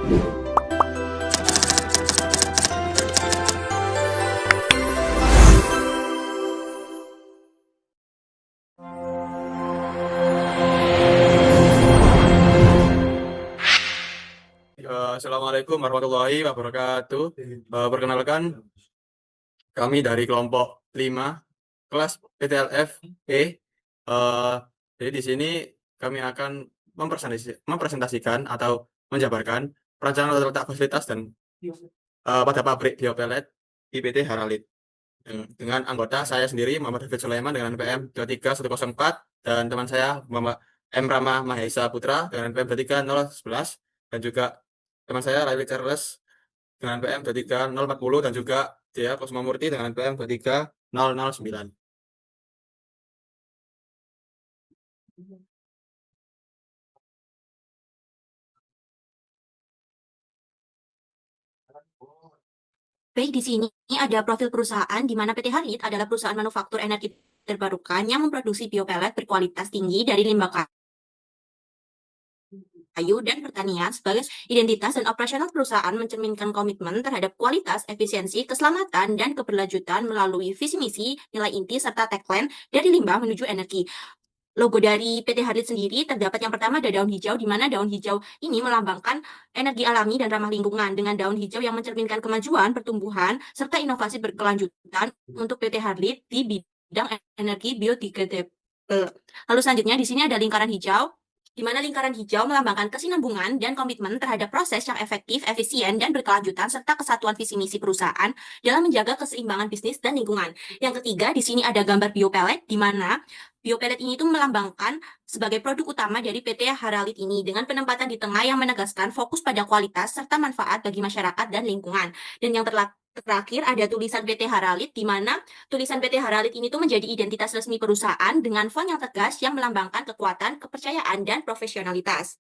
Assalamualaikum warahmatullahi wabarakatuh. Perkenalkan, kami dari kelompok 5 kelas PTLF E. Eh, jadi di sini kami akan mempresentasikan atau menjabarkan perencanaan tata letak fasilitas dan pada pabrik biopelet IPT Haralit. Dengan anggota saya sendiri Muhammad David Sulaiman dengan NPM 23104 dan teman saya Muhammad M. Rama Mahesa Putra dengan NPM 23011 dan juga teman saya Laili Charles dengan NPM 23040 dan juga dia Kusmamurti dengan NPM 23009. Baik, di sini ada profil perusahaan di mana PT Harit adalah perusahaan manufaktur energi terbarukan yang memproduksi biopelet berkualitas tinggi dari limbah kayu dan pertanian. Sebagai identitas dan operasional perusahaan mencerminkan komitmen terhadap kualitas, efisiensi, keselamatan, dan keberlanjutan melalui visi misi, nilai inti, serta tagline dari limbah menuju energi. Logo dari PT Harit sendiri terdapat yang pertama ada daun hijau, di mana daun hijau ini melambangkan energi alami dan ramah lingkungan, dengan daun hijau yang mencerminkan kemajuan, pertumbuhan, serta inovasi berkelanjutan untuk PT Harit di bidang energi biodegradable. Lalu selanjutnya di sini ada lingkaran hijau, di mana lingkaran hijau melambangkan kesinambungan dan komitmen terhadap proses yang efektif, efisien, dan berkelanjutan, serta kesatuan visi misi perusahaan dalam menjaga keseimbangan bisnis dan lingkungan. Yang ketiga, di sini ada gambar biopelet, di mana biopelet ini itu melambangkan sebagai produk utama dari PT Haralit ini, dengan penempatan di tengah yang menegaskan fokus pada kualitas serta manfaat bagi masyarakat dan lingkungan. Dan yang terakhir ada tulisan PT Haralit, di mana tulisan PT Haralit ini tuh menjadi identitas resmi perusahaan dengan font yang tegas yang melambangkan kekuatan, kepercayaan, dan profesionalitas.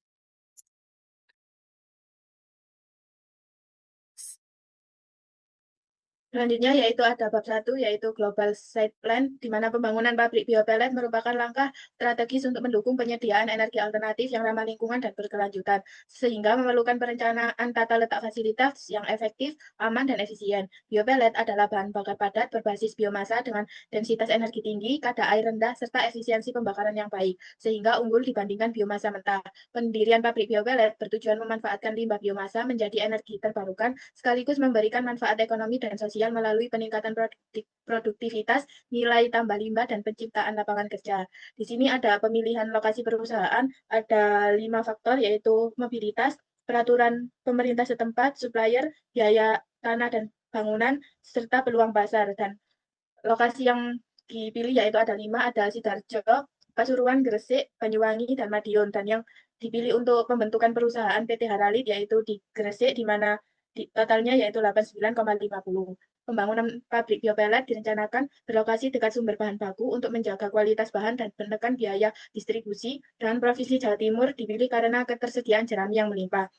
Selanjutnya yaitu ada bab 1, yaitu Global Site Plan, di mana pembangunan pabrik biopelet merupakan langkah strategis untuk mendukung penyediaan energi alternatif yang ramah lingkungan dan berkelanjutan, sehingga memerlukan perencanaan tata letak fasilitas yang efektif, aman, dan efisien. Biopelet adalah bahan bakar padat berbasis biomasa dengan densitas energi tinggi, kadar air rendah, serta efisiensi pembakaran yang baik, sehingga unggul dibandingkan biomasa mentah. Pendirian pabrik biopelet bertujuan memanfaatkan limbah biomasa menjadi energi terbarukan, sekaligus memberikan manfaat ekonomi dan sosial melalui peningkatan produktivitas, nilai tambah limbah, dan penciptaan lapangan kerja. Di sini ada pemilihan lokasi perusahaan, ada 5 faktor, yaitu mobilitas, peraturan pemerintah setempat, supplier, biaya tanah dan bangunan, serta peluang pasar. Dan lokasi yang dipilih yaitu ada 5, ada Sidoarjo, Pasuruan, Gresik, Banyuwangi, dan Madiun. Dan yang dipilih untuk pembentukan perusahaan PT Haralit yaitu di Gresik, di mana totalnya yaitu 89,50. Pembangunan pabrik biopelet direncanakan berlokasi dekat sumber bahan baku untuk menjaga kualitas bahan dan menekan biaya distribusi, dan Provinsi Jawa Timur dipilih karena ketersediaan jerami yang melimpah.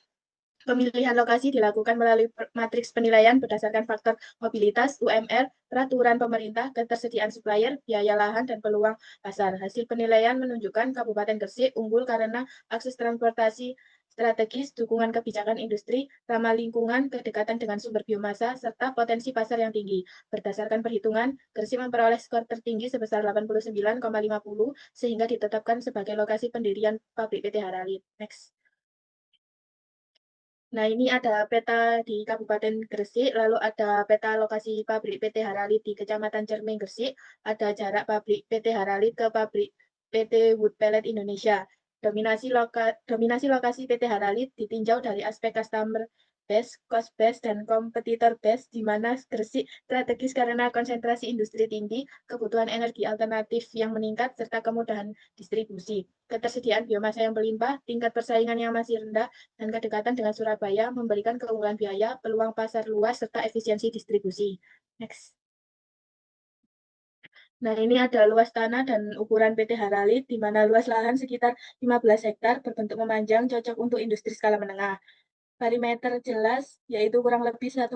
Pemilihan lokasi dilakukan melalui matriks penilaian berdasarkan faktor mobilitas, UMR, peraturan pemerintah, ketersediaan supplier, biaya lahan, dan peluang pasar. Hasil penilaian menunjukkan Kabupaten Gresik unggul karena akses transportasi strategis, dukungan kebijakan industri, ramah lingkungan, kedekatan dengan sumber biomasa, serta potensi pasar yang tinggi. Berdasarkan perhitungan, Gresik memperoleh skor tertinggi sebesar 89,50 sehingga ditetapkan sebagai lokasi pendirian pabrik PT Haralit. Next. Nah, ini ada peta di Kabupaten Gresik, lalu ada peta lokasi pabrik PT Haralit di Kecamatan Cermeng, Gresik, ada jarak pabrik PT Haralit ke pabrik PT Wood Pellet Indonesia. Dominasi lokasi PT Haralit ditinjau dari aspek customer base, cost base, dan kompetitor base, di mana Gresik strategis karena konsentrasi industri tinggi, kebutuhan energi alternatif yang meningkat, serta kemudahan distribusi. Ketersediaan biomasa yang berlimpah, tingkat persaingan yang masih rendah, dan kedekatan dengan Surabaya memberikan keunggulan biaya, peluang pasar luas, serta efisiensi distribusi. Next. Nah, ini ada luas tanah dan ukuran PT Haralit, di mana luas lahan sekitar 15 hektar berbentuk memanjang, cocok untuk industri skala menengah. Perimeter jelas, yaitu kurang lebih 1,6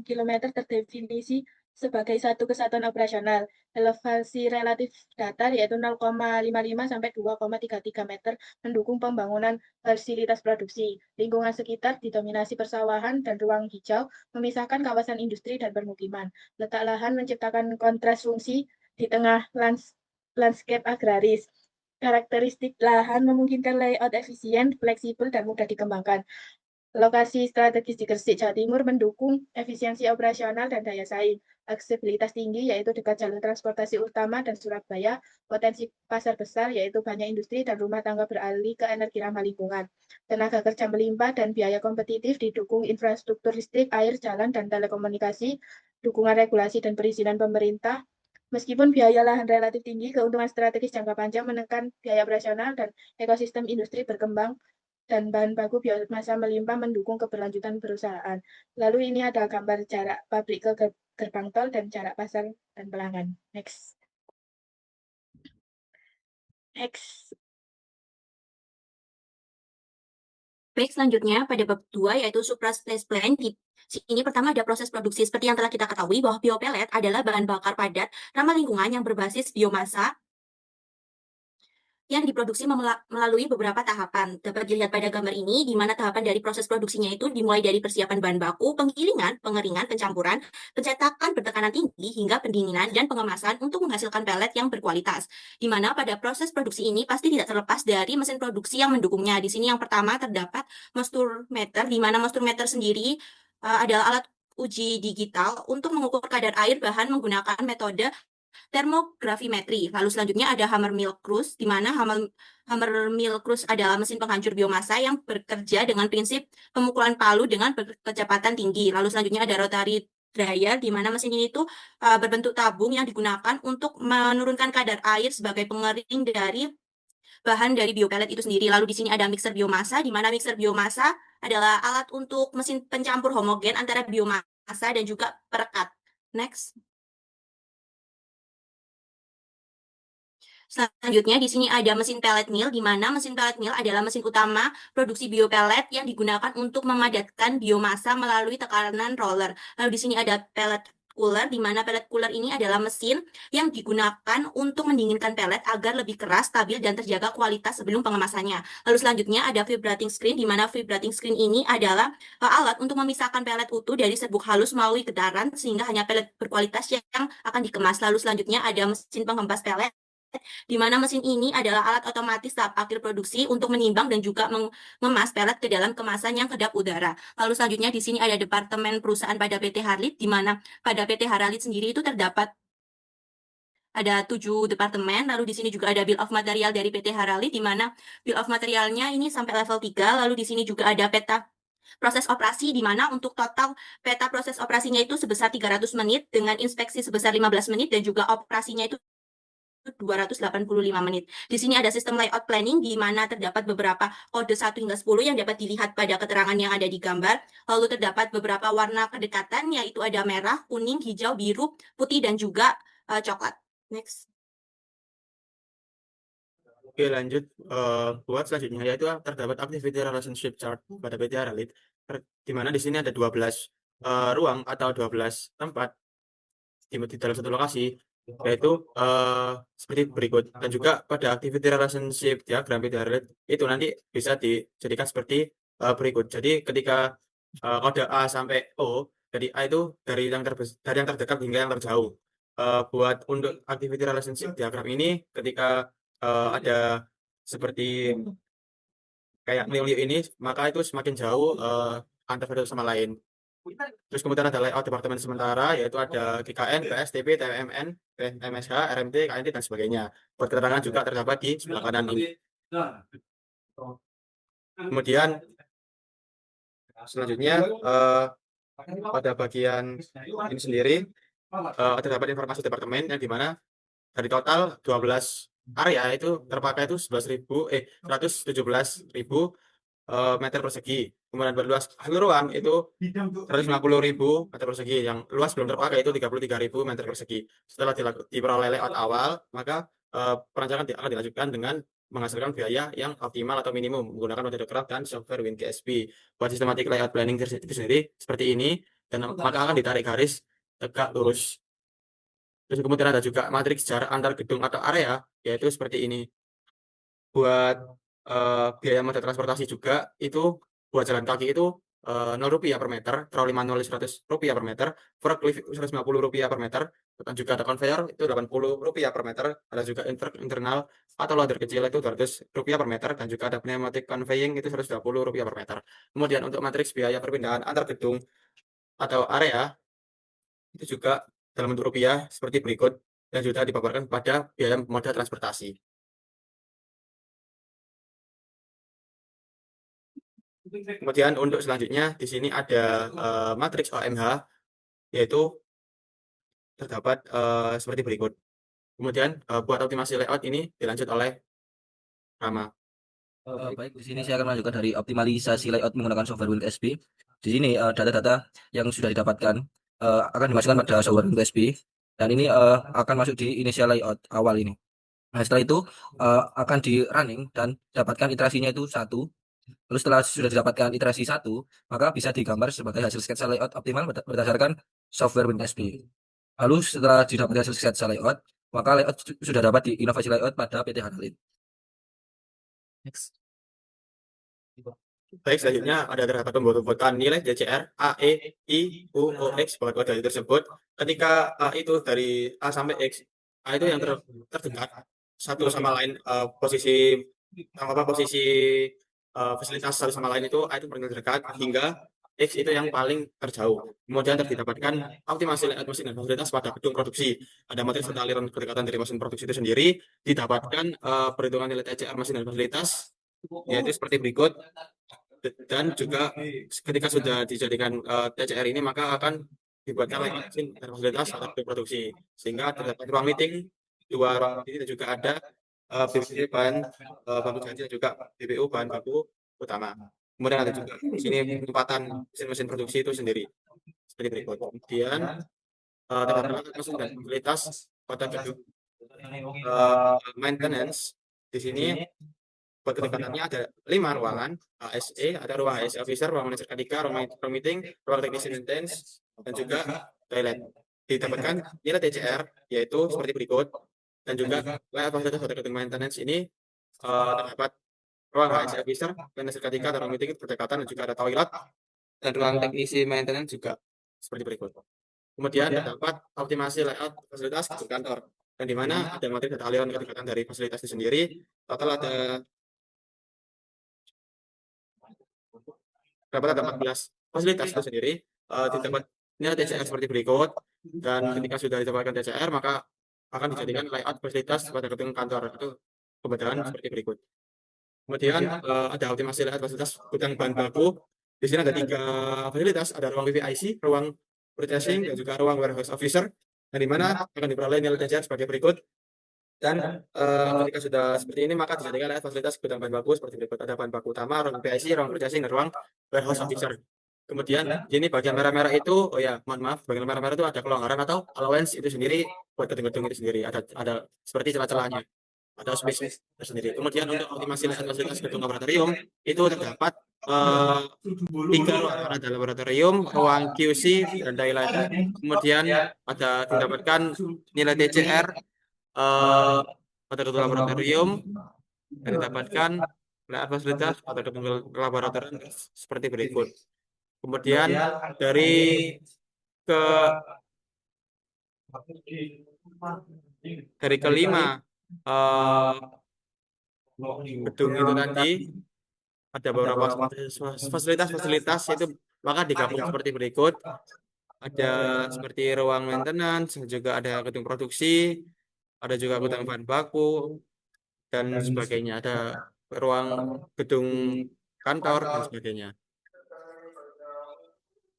km terdefinisi sebagai satu kesatuan operasional. Elevasi relatif datar yaitu 0,55 sampai 2,33 meter mendukung pembangunan fasilitas produksi. Lingkungan sekitar didominasi persawahan dan ruang hijau, memisahkan kawasan industri dan permukiman. Letak lahan menciptakan kontras fungsi di tengah landscape agraris. Karakteristik lahan memungkinkan layout efisien, fleksibel, dan mudah dikembangkan. Lokasi strategis di Gresik, Jawa Timur mendukung efisiensi operasional dan daya saing. Aksesibilitas tinggi yaitu dekat jalur transportasi utama dan Surabaya, potensi pasar besar yaitu banyak industri dan rumah tangga beralih ke energi ramah lingkungan. Tenaga kerja melimpah dan biaya kompetitif didukung infrastruktur listrik, air, jalan, dan telekomunikasi, dukungan regulasi dan perizinan pemerintah. Meskipun biaya lahan relatif tinggi, keuntungan strategis jangka panjang menekan biaya operasional dan ekosistem industri berkembang dan bahan baku biomasa melimpah mendukung keberlanjutan perusahaan. Lalu ini ada gambar jarak pabrik ke gerbang tol dan jarak pasar dan pelanggan. Next. Baik, selanjutnya pada bab 2 yaitu suprastage plan. Di sini pertama ada proses produksi. Seperti yang telah kita ketahui bahwa biopelet adalah bahan bakar padat ramah lingkungan yang berbasis biomasa yang diproduksi melalui beberapa tahapan. Dapat dilihat pada gambar ini, di mana tahapan dari proses produksinya itu dimulai dari persiapan bahan baku, penggilingan, pengeringan, pencampuran, pencetakan bertekanan tinggi, hingga pendinginan dan pengemasan untuk menghasilkan pelet yang berkualitas. Di mana pada proses produksi ini pasti tidak terlepas dari mesin produksi yang mendukungnya. Di sini yang pertama terdapat moisture meter, di mana moisture meter sendiri adalah alat uji digital untuk mengukur kadar air bahan menggunakan metode termografimetri. Lalu selanjutnya ada hammer mill cruise, di mana hammer mill cruise adalah mesin penghancur biomasa yang bekerja dengan prinsip pemukulan palu dengan kecepatan tinggi. Lalu selanjutnya ada rotary dryer, di mana mesin ini tuh berbentuk tabung yang digunakan untuk menurunkan kadar air sebagai pengering dari bahan dari biopelet itu sendiri. Lalu di sini ada mixer biomasa, di mana mixer biomasa adalah alat untuk mesin pencampur homogen antara biomasa dan juga perekat. Next. Selanjutnya di sini ada mesin pellet mill, di mana mesin pellet mill adalah mesin utama produksi biopelet yang digunakan untuk memadatkan biomasa melalui tekanan roller. Lalu di sini ada pellet cooler, di mana pellet cooler ini adalah mesin yang digunakan untuk mendinginkan pellet agar lebih keras, stabil, dan terjaga kualitas sebelum pengemasannya. Lalu selanjutnya ada vibrating screen, di mana vibrating screen ini adalah alat untuk memisahkan pellet utuh dari serbuk halus melalui getaran sehingga hanya pellet berkualitas yang akan dikemas. Lalu selanjutnya ada mesin penghempas pellet, di mana mesin ini adalah alat otomatis tahap akhir produksi untuk menimbang dan juga mengemas pelet ke dalam kemasan yang kedap udara. Lalu selanjutnya di sini ada departemen perusahaan pada PT Harlit, di mana pada PT Harlit sendiri itu terdapat ada 7 departemen. Lalu di sini juga ada bill of material dari PT Harlit, di mana bill of materialnya ini sampai level 3. Lalu di sini juga ada peta proses operasi, di mana untuk total peta proses operasinya itu sebesar 300 menit dengan inspeksi sebesar 15 menit dan juga operasinya itu 285 menit. Di sini ada sistem layout planning, di mana terdapat beberapa kode 1 hingga 10 yang dapat dilihat pada keterangan yang ada di gambar. Lalu terdapat beberapa warna kedekatan, yaitu ada merah, kuning, hijau, biru, putih, dan juga coklat. Next. Oke, lanjut buat selanjutnya, yaitu terdapat activity relationship chart pada PT Harlit, di mana di sini ada 12 ruang atau 12 tempat di dalam satu lokasi, yaitu seperti berikut. Dan juga pada activity relationship diagram PT Harlit itu nanti bisa dijadikan seperti berikut. Jadi ketika kode A sampai O, jadi A itu dari yang terdekat hingga yang terjauh. Buat untuk activity relationship diagram ini, ketika ada seperti kayak nilai ini, maka itu semakin jauh antara satu sama lain. Terus kemudian ada layout departemen sementara, yaitu ada GKN, PS, TP, TMN, MSH, RMT, KNT, dan sebagainya. Buat keterangan juga terdapat di sebelah kanan ini. Kemudian selanjutnya pada bagian ini sendiri terdapat informasi departemen yang dimana dari total 12 area itu terpakai itu 117.000 meter persegi. Kemudian berluas keseluruhan itu 150.000 meter persegi. Yang luas belum terpakai itu 33.000 meter persegi. Setelah diperoleh layout awal, maka perancangan akan dilanjutkan dengan menghasilkan biaya yang optimal atau minimum menggunakan metode craft dan software WinKSP. Buat sistematik layout planning itu sendiri seperti ini, dan maka akan ditarik garis tegak lurus Terus kemudian ada juga matriks jarak antar gedung atau area, yaitu seperti ini. Buat biaya moda transportasi juga itu buat jalan kaki itu Rp0 per meter, troli manual Rp100 per meter, forklift Rp150 per meter, dan juga ada conveyor itu Rp80 per meter, ada juga internal atau loader kecil itu Rp200 per meter, dan juga ada pneumatic conveying itu Rp120 per meter. Kemudian untuk matriks biaya perpindahan antar gedung atau area itu juga dalam bentuk rupiah seperti berikut dan juga dipaparkan pada biaya moda transportasi. Kemudian untuk selanjutnya di sini ada matriks OMH, yaitu terdapat seperti berikut. Kemudian buat optimasi layout ini dilanjut oleh Rama. Baik, di sini saya akan melanjutkan dari optimalisasi layout menggunakan software Windows XP. Di sini data-data yang sudah didapatkan akan dimasukkan pada software Windows XP dan ini akan masuk di initial layout awal ini. Nah, setelah itu akan di running dan dapatkan iterasinya itu 1. Lalu setelah sudah didapatkan iterasi 1, maka bisa digambar sebagai hasil sketsa layout optimal berdasarkan software Windows XP. Lalu setelah didapatkan hasil sketsa layout, maka layout sudah dapat di inovasi layout pada PT Hanalin. Next. Baik, selanjutnya ada terdapat pembuatan nilai DCR A, E, I, U, O, X buat kode tersebut. Ketika A itu dari A sampai X, A itu yang terdekat satu sama lain posisi fasilitas satu sama lain itu A itu paling terdekat hingga X itu yang paling terjauh. Kemudian didapatkan optimasi layout mesin dan fasilitas pada gedung produksi. Ada materi serta aliran kedekatan dari mesin produksi itu sendiri. Didapatkan perhitungan nilai TCR mesin dan fasilitas, yaitu seperti berikut. Dan juga ketika sudah dijadikan TCR ini maka akan dibuatkan layout mesin dan fasilitas atau gedung produksi. Sehingga terdapat ruang meeting, 2 ruang meeting dan juga ada BBU bahan baku ganti dan juga BBU bahan baku utama. Kemudian ada juga di sini penempatan mesin-mesin produksi itu sendiri seperti berikut. Kemudian terdapat alat mesin dan fasilitas pada gedung maintenance. Di sini buat kedekatannya ada 5 ruangan ASE, ada ruang ASE officer, ruang manajer K3, ruang meeting, ruang teknisi maintenance, dan juga toilet. Didapatkan nilai TCR yaitu seperti berikut, dan juga layout fasilitas pada gedung maintenance ini terdapat ruang ASE officer, manajer K3, ruang meeting berdekatan, dan juga ada toilet, dan ruang teknisi maintenance juga seperti berikut. Kemudian terdapat optimasi layout fasilitas gedung kantor, dan di mana ada materi data aliran kedekatan dari fasilitas itu sendiri. Total ada dapat ada 14 fasilitas itu sendiri. Didapat nilai TCR seperti berikut, dan ketika sudah didapatkan TCR maka akan dijadikan layout fasilitas pada gedung kantor itu kebetulan seperti berikut. Kemudian ada optimasi layout fasilitas gudang bahan baku. Di sini ada 3 fasilitas, ada ruang VVIC, ruang purchasing, dan juga ruang warehouse officer, dan di mana akan diperoleh nilai TCR sebagai berikut. Dan ketika sudah seperti ini maka dijadikan layout fasilitas gudang bahan baku seperti berikut. Ada bahan baku utama, ruang PIC, ruang purchasing, dan ruang warehouse officer. Kemudian ini bagian merah-merah itu, oh ya mohon maaf, bagian merah-merah itu ada kelonggaran atau allowance itu sendiri buat gedung-gedung itu sendiri. Ada seperti celah-celahnya, ada space tersendiri. Kemudian untuk optimasi layout fasilitas gedung laboratorium itu terdapat 3 ruangan, ada laboratorium, ruang QC, dan lain-lain. Kemudian ada didapatkan nilai TCR pada gedung laboratorium, dan didapatkan layout fasilitas pada gedung laboratorium seperti berikut. Kemudian dari kelima gedung itu tadi ada beberapa fasilitas itu maka digabung seperti berikut. Ada seperti ruang maintenance, juga ada gedung produksi, ada juga gudang bahan baku, dan sebagainya. Ada ruang gedung kantor dan sebagainya.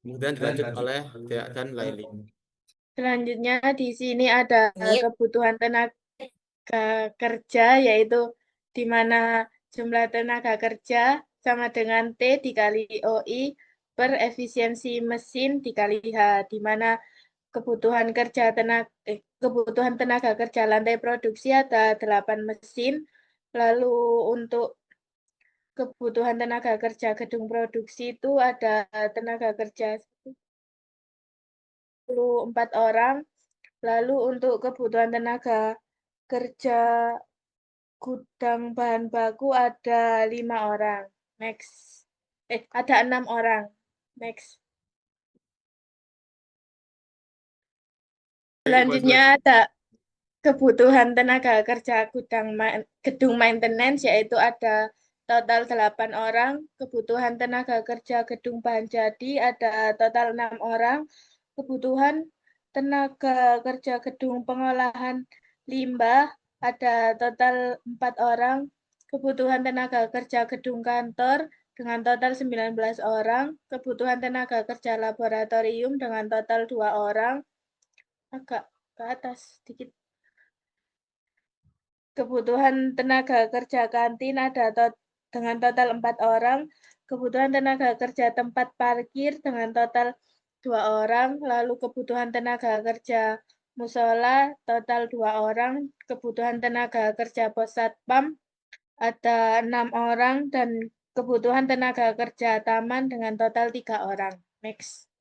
Kemudian dilanjut oleh Dea dan Laili. Selanjutnya di sini ada kebutuhan tenaga kerja, yaitu di mana jumlah tenaga kerja sama dengan T dikali OI per efisiensi mesin dikali H, di mana kebutuhan tenaga kerja lantai produksi ada 8 mesin. Lalu untuk kebutuhan tenaga kerja gedung produksi itu ada tenaga kerja 4 orang. Lalu untuk kebutuhan tenaga kerja gudang bahan baku ada 5 orang. Next. Ada 6 orang. Next. Selanjutnya ada kebutuhan tenaga kerja gedung maintenance, yaitu ada total 8 orang. Kebutuhan tenaga kerja gedung bahan jadi ada total 6 orang. Kebutuhan tenaga kerja gedung pengolahan limbah ada total 4 orang. Kebutuhan tenaga kerja gedung kantor dengan total 19 orang. Kebutuhan tenaga kerja laboratorium dengan total 2 orang. Agak ke atas sedikit. Kebutuhan tenaga kerja kantin ada dengan total 4 orang. Kebutuhan tenaga kerja tempat parkir dengan total 2 orang. Lalu kebutuhan tenaga kerja musola total 2 orang. Kebutuhan tenaga kerja pos satpam ada 6 orang. Dan kebutuhan tenaga kerja taman dengan total 3 orang. Next.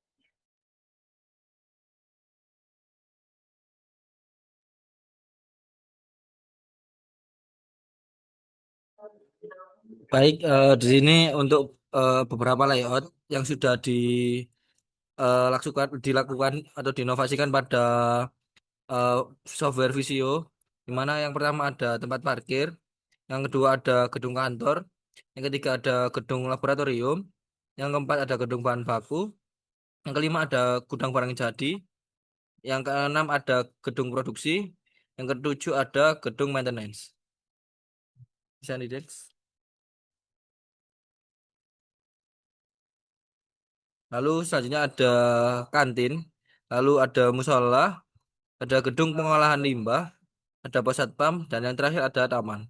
Baik, di sini untuk beberapa layout yang sudah dilakukan atau diinovasikan pada eh, software Visio, di mana yang pertama ada tempat parkir, yang kedua ada gedung kantor, yang ketiga ada gedung laboratorium, yang keempat ada gedung bahan baku, yang kelima ada gudang barang jadi, yang keenam ada gedung produksi, yang ketujuh ada gedung maintenance. Bisa nih, Dex. Lalu selanjutnya ada kantin, lalu ada musola, ada gedung pengolahan limbah, ada pos satpam, dan yang terakhir ada taman.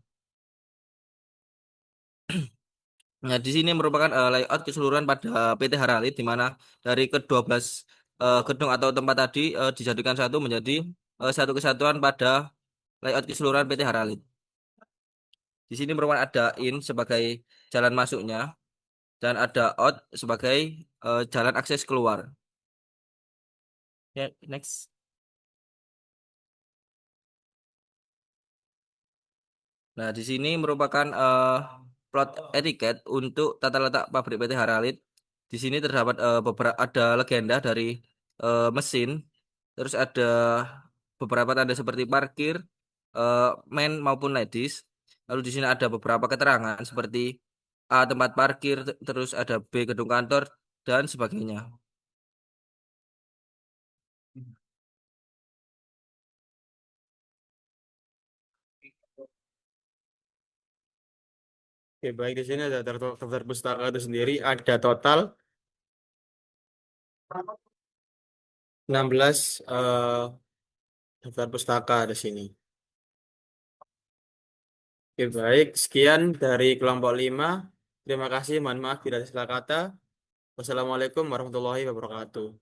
Nah, di sini merupakan layout keseluruhan pada PT Haralit, di mana dari ke-12 gedung atau tempat tadi dijadikan satu menjadi satu kesatuan pada layout keseluruhan PT Haralit. Di sini merupakan ada in sebagai jalan masuknya dan ada out sebagai jalan akses keluar. Ya, next. Nah, di sini merupakan plot etiket untuk tata letak pabrik PT Haralit. Di sini terdapat beberapa ada legenda dari mesin, terus ada beberapa tanda seperti parkir, eh, men maupun ladies. Lalu di sini ada beberapa keterangan seperti A tempat parkir, terus ada B gedung kantor dan sebagainya. Oke, baik, di sini ada daftar pustaka itu sendiri ada total 16 daftar pustaka di sini. Oke, baik, sekian dari kelompok 5. Terima kasih, mohon maaf bila ada salah kata. Wassalamualaikum warahmatullahi wabarakatuh.